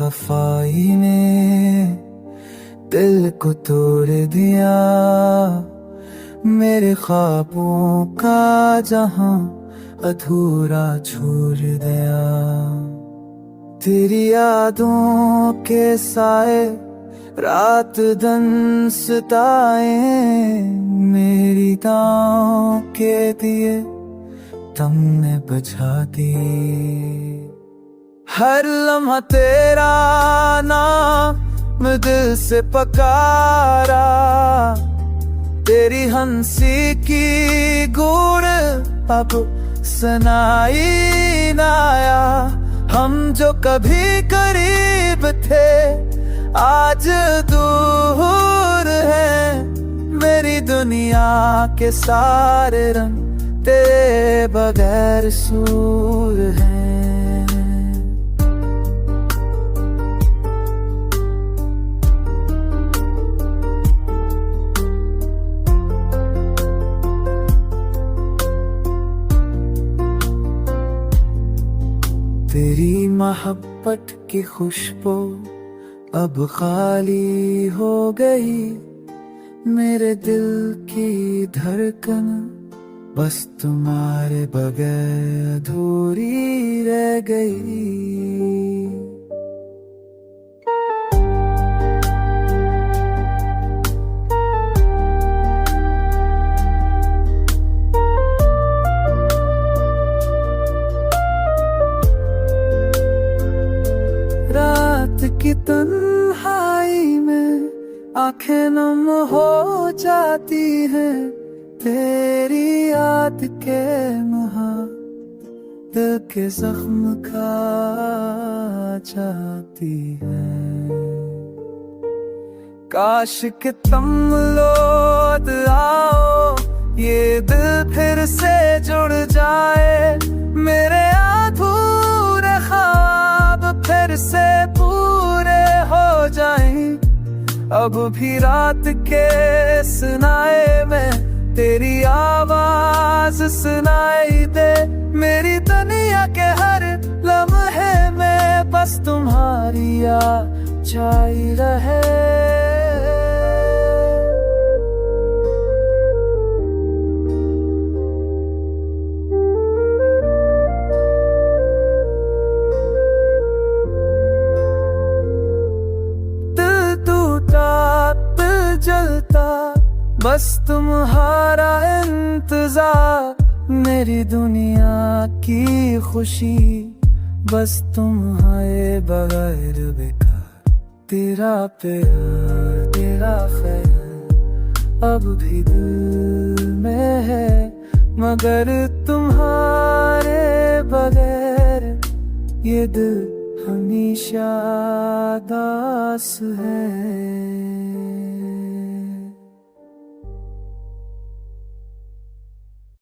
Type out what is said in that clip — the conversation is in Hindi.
बेवफाई ने दिल को तोड़ दिया, मेरे ख्वाबों का जहां अधूरा छोड़ दिया। तेरी यादों के साए रात दिन सताए, मेरी दांव के दिए तुमने बुझा दिए। हर लम्हा तेरा नाम दिल से पकारा, तेरी हंसी की गुण अब सुनाई ना आया। हम जो कभी करीब थे आज दूर हैं, मेरी दुनिया के सारे रंग तेरे बगैर सूर हैं। तेरी मोहब्बत की खुशबू अब खाली हो गई, मेरे दिल की धड़कन बस तुम्हारे बगैर अधूरी रह गई। रात की तन्हाई में आंखें नम हो जाती हैं, तेरी याद के मुहा दिल के जख्म खा जाती है। काश कि तुम लौट आओ, ये दिल फिर से जुड़ जाए, मेरे अधूरे ख्वाब फिर से पूरे हो जाएं। अब भी रात के सुनाए में तेरी आवाज सुनाई दे, मेरी दुनिया के हर लम्हे में बस तुम्हारी याद छाई रहे। दिल टूटा दिल जलता बस तुम्हारा इंतजार, मेरी दुनिया की खुशी बस तुम्हारे बगैर बेकार। तेरा प्यार तेरा ख्याल अब भी दिल में है, मगर तुम्हारे बगैर ये दिल हमेशा दास है।